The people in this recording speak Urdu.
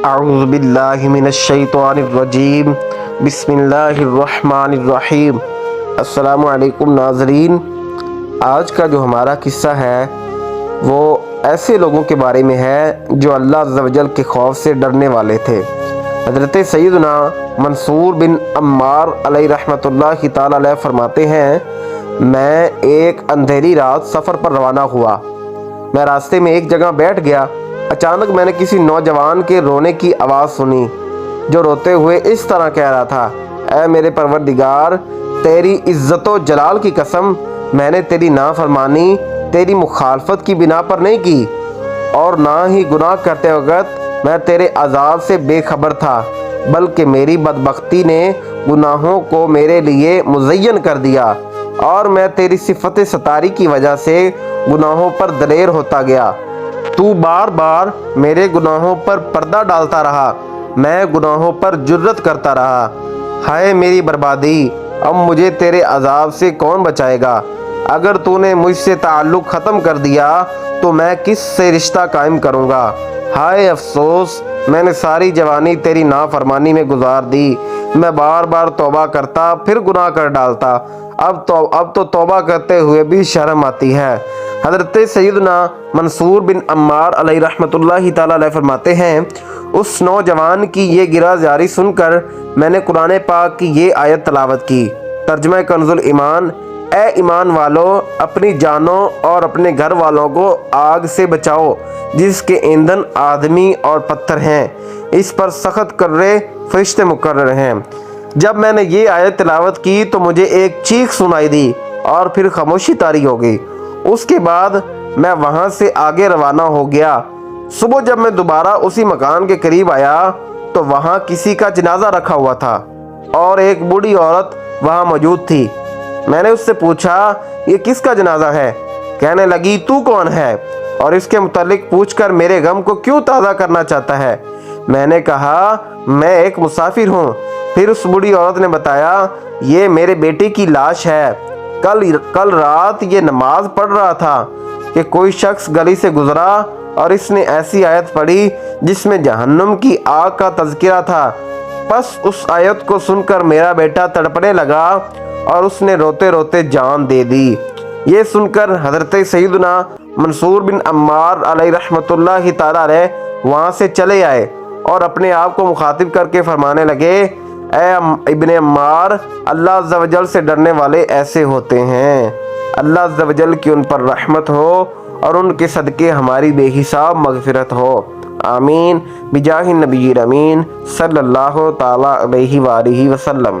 اعوذ باللہ من الشیطان الرجیم، بسم اللہ الرحمن الرحیم۔ السلام علیکم ناظرین، آج کا جو ہمارا قصہ ہے وہ ایسے لوگوں کے بارے میں ہے جو اللہ عز و جل کے خوف سے ڈرنے والے تھے۔ حضرت سیدنا منصور بن عمار علیہ رحمۃ اللہ تعالی علیہ فرماتے ہیں، میں ایک اندھیری رات سفر پر روانہ ہوا۔ میں راستے میں ایک جگہ بیٹھ گیا۔ اچانک میں نے کسی نوجوان کے رونے کی آواز سنی جو روتے ہوئے اس طرح کہہ رہا تھا، اے میرے پروردگار، تیری عزت و جلال کی قسم، میں نے تیری نافرمانی، تیری مخالفت کی بنا پر نہیں کی، اور نہ ہی گناہ کرتے وقت میں تیرے عذاب سے بے خبر تھا، بلکہ میری بدبختی نے گناہوں کو میرے لیے مزین کر دیا، اور میں تیری صفت ستاری کی وجہ سے گناہوں پر دلیر ہوتا گیا۔ تو بار بار میرے گناہوں پر پردہ ڈالتا رہا، میں گناہوں پر جرت کرتا رہا۔ ہائے میری بربادی، اب مجھے تیرے عذاب سے کون بچائے گا؟ اگر تو نے مجھ سے تعلق ختم کر دیا تو میں کس سے رشتہ قائم کروں گا؟ ہائے افسوس، میں نے ساری جوانی تیری نافرمانی میں گزار دی۔ میں بار بار توبہ کرتا پھر گناہ کر ڈالتا، اب تو توبہ کرتے ہوئے بھی شرم آتی ہے۔ حضرت سیدنا منصور بن عمار علیہ رحمۃ اللہ تعالی علیہ فرماتے ہیں، اس نوجوان کی یہ گرہ زاری سن کر میں نے قرآن پاک کی یہ آیت تلاوت کی۔ ترجمہ کنز الایمان: اے ایمان والو، اپنی جانوں اور اپنے گھر والوں کو آگ سے بچاؤ جس کے ایندھن آدمی اور پتھر ہیں، اس پر سخت کرے فرشتے مقرر ہیں۔ جب میں نے یہ آیت تلاوت کی تو مجھے ایک چیخ سنائی دی اور پھر خاموشی طاری ہو گئی۔ اس کے بعد میں وہاں سے آگے روانہ ہو گیا۔ صبح جب میں دوبارہ اسی مکان کے قریب آیا تو وہاں کسی کا جنازہ رکھا ہوا تھا اور ایک بوڑھی عورت وہاں موجود تھی۔ میں نے اس سے پوچھا، یہ کس کا جنازہ ہے؟ کہنے لگی، تو کون ہے اور اس کے متعلق پوچھ کر میرے غم کو کیوں تازہ کرنا چاہتا ہے؟ میں نے کہا، میں ایک مسافر ہوں۔ پھر اس بوڑھی عورت نے بتایا، یہ میرے بیٹے کی لاش ہے۔ کل رات یہ نماز پڑھ رہا تھا کہ کوئی شخص گلی سے گزرا اور اس نے ایسی آیت پڑھی جس میں جہنم کی آگ کا تذکرہ تھا۔ پس اس آیت کو سن کر میرا بیٹا تڑپنے لگا اور اس نے روتے روتے جان دے دی۔ یہ سن کر حضرت سیدنا منصور بن عمار علیہ رحمۃ اللہ تعالی علیہ وہاں سے چلے آئے اور اپنے آپ کو مخاطب کر کے فرمانے لگے، اے ابن عمار، اللہ عز و جل سے ڈرنے والے ایسے ہوتے ہیں۔ اللہ عز و جل کی ان پر رحمت ہو اور ان کے صدقے ہماری بے حساب مغفرت ہو، آمین، بجاہ النبی الامین صلی اللہ تعالی علیہ وآلہ وسلم۔